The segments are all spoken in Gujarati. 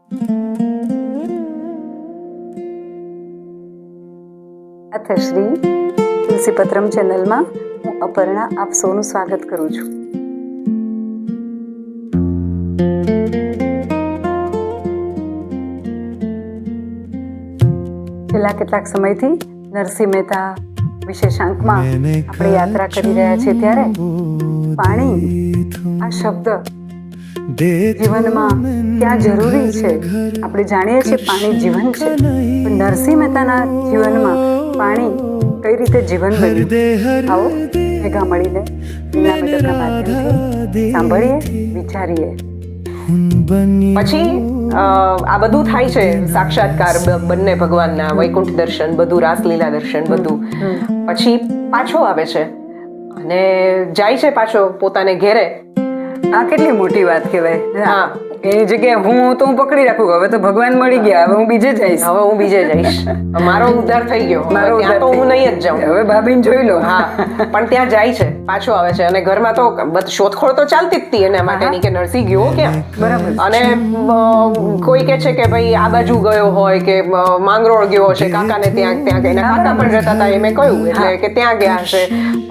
શ્રી તુલસીપત્રમ ચેનલમાં હું અપર્ણા આપ સૌનું સ્વાગત કરું છું. છેલ્લા કેટલાક સમયથી નરસિંહ મહેતા વિશેષાંકમાં આપણે યાત્રા કરી રહ્યા છીએ ત્યારે પાણી આ શબ્દ જીવનમાં ક્યાં જરૂરી છે. આપણે જાણીએ છીએ પાણી જીવન છે, પણ નરસિંહ મહેતાના જીવનમાં પાણી કઈ રીતે જીવન બન્યું, આવો ભેગા મળીને લીલામૃતના માધ્યમથી સાંભળીએ, વિચારીએ. પછી આ બધું થાય છે, સાક્ષાત્કાર બંને ભગવાનના, વૈકુંઠ દર્શન બધું, રાસલીલા દર્શન બધું. પછી પાછો આવે છે અને જાય છે પાછો પોતાને ઘેરે. આ કેટલી મોટી વાત કહેવાય. હા, એની જગ્યાએ હું પકડી રાખું, હવે તો ભગવાન મળી ગયા, હવે હું બીજે જઈશ, મારો ઉદ્ધાર થઈ ગયો, ત્યાં તો હું નહીં જ જાઉં, હવે ભાભીને જોઈ લો. હા, પણ ત્યાં જાય છે, પાછો આવે છે અને ઘરમાં તો શોધખોળ તો ચાલતી જ હતી એના માટેની કે નરસિંહ ગયો ક્યાં. બરાબર. અને કોઈ કે છે કે ભાઈ આ બાજુ ગયો હોય કે માંગરોળ ગયો હશે, કાકાને ત્યાં એના કાકા પણ રહેતા હતા એ મેં કહ્યું, એટલે કે ત્યાં ગયા હશે.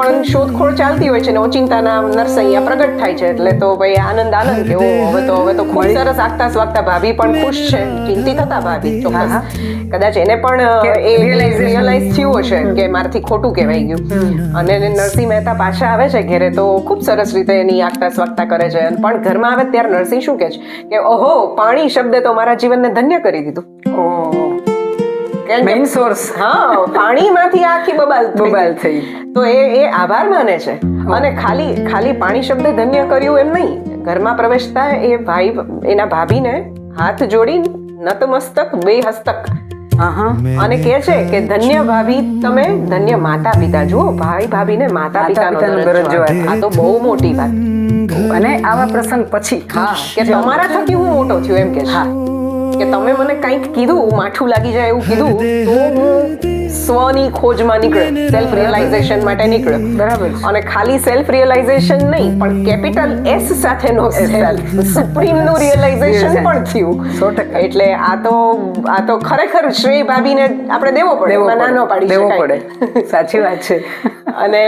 પણ શોધખોળ ચાલતી હોય છે ને ઓચિંતાના નરસિંહ અહીંયા પ્રગટ થાય છે, એટલે તો ભાઈ આનંદ કે હવે તો ખૂબ સરસ આગતા સ્વાગતા. ભાભી પણ ખુશ છે, ચિંતિત હતા ભાભી, ચોક્કસ. કદાચ એને પણ એ રિયલાઇઝ થયું હશે કે મારાથી ખોટું કહેવાઈ ગયું. અને નરસિંહ મહેતા પાછા આવે છે ઘેરે તો ખૂબ સરસ રીતે એની આગતા સ્વાગતા કરે છે. પણ ઘરમાં આવે ત્યારે નરસિંહ શું કહે છે કે ઓહો, પાણી શબ્દે તો મારા જીવનને ધન્ય કરી દીધું. Main source. હા, પાણીમાંથી આખી બબાલ થઈ. તો એ આભાર માને છે. અને ખાલી પાણી શબ્દે ધન્ય કર્યું એમ નહીં, ઘરમાં પ્રવેશતા એ ભાઈ એના ભાભીને હાથ જોડી નતમસ્તક બે હસ્તક અને કહે છે કે ધન્ય ભાભી તમે, ધન્ય માતા પિતા. જુઓ, ભાઈ ભાભીને માતા પિતાનો દરજ્જો, આ તો બહુ મોટી વાત. અને આવા પ્રસંગ પછી હા, કે તમારા થકી હું મોટો થયો એમ કે કે તમે મને કંઈક કીધું, માઠું લાગી જાય એવું કીધું, તો હું સ્વની ખોજમાં નીકળ્યો, સેલ્ફ રિયલાઇઝેશન માટે નીકળ્યો. બરાબર. અને ખાલી સેલ્ફ રિયલાઇઝેશન નહીં, પણ કેપિટલ એસ સાથેનો સેલ્ફ, સુપ્રીમનું રિયલાઇઝેશન પણ થયું. 100%. એટલે આ તો ખરેખર શ્રેય ભાભીને આપણે દેવો પડે, નાનો પાડી દેવો પડે. સાચી વાત છે. અને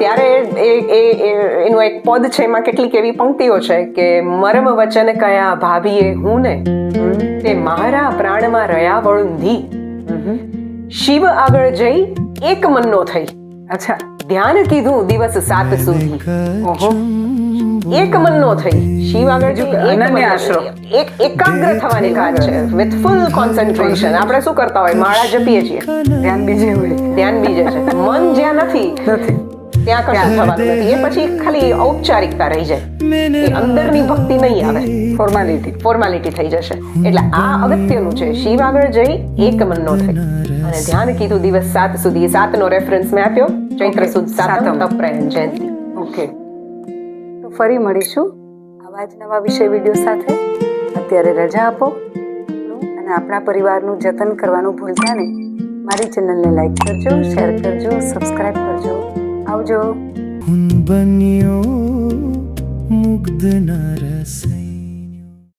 ત્યારે એનું એક પદ છે, એમાં કેટલીક એવી પંક્તિઓ છે કે મરમ વચન કયા ભાભીએ હું ને તે મારા પ્રાણમાં રહ્યા વળુંધી, શિવ આગળ જઈ એક મનનો થઈ. અચ્છા. ધ્યાન કીધું દિવસ 7 સુધી. ઓહો, એક મનનો થઈ. શિવ આગળ જઈ એકાગ્ર થવાની વાત છે, વિથ ફૂલ કોન્સન્ટ્રેશન. આપણે શું કરતા હોય, માળા જપીએ છીએ, ધ્યાન બીજે છે, મન જ્યાં નથી ત્યાં કશું થવાનું નથી. એ પછી ખાલી ઔપચારિકતા રહી જાય, એ અંદરની ભક્તિ નહીં આવે, ફોર્માલિટી થઈ જશે. એટલે આ અગત્યનું છે. શિવ આગળ જઈ એક મનનો થઈ અને ધ્યાન કીધું દિવસ 7 સુધી. 7 નો રેફરન્સ મેં આપ્યો, ચૈત્ર સુદ સાતમ તપપ્રયણ જયંતિ. ઓકે, તો ફરી મળીશું આવા જ નવા વિષય વિડીયો સાથે. અત્યારે રજા આપો અને આપણા પરિવારનું જતન કરવાનું ભૂલતા નહીં. મારી ચેનલને લાઈક કરજો, શેર કરજો, સબસ્ક્રાઈબ કરજો. આવજો. બન્યો મુગ્ધ ના રસૈયા.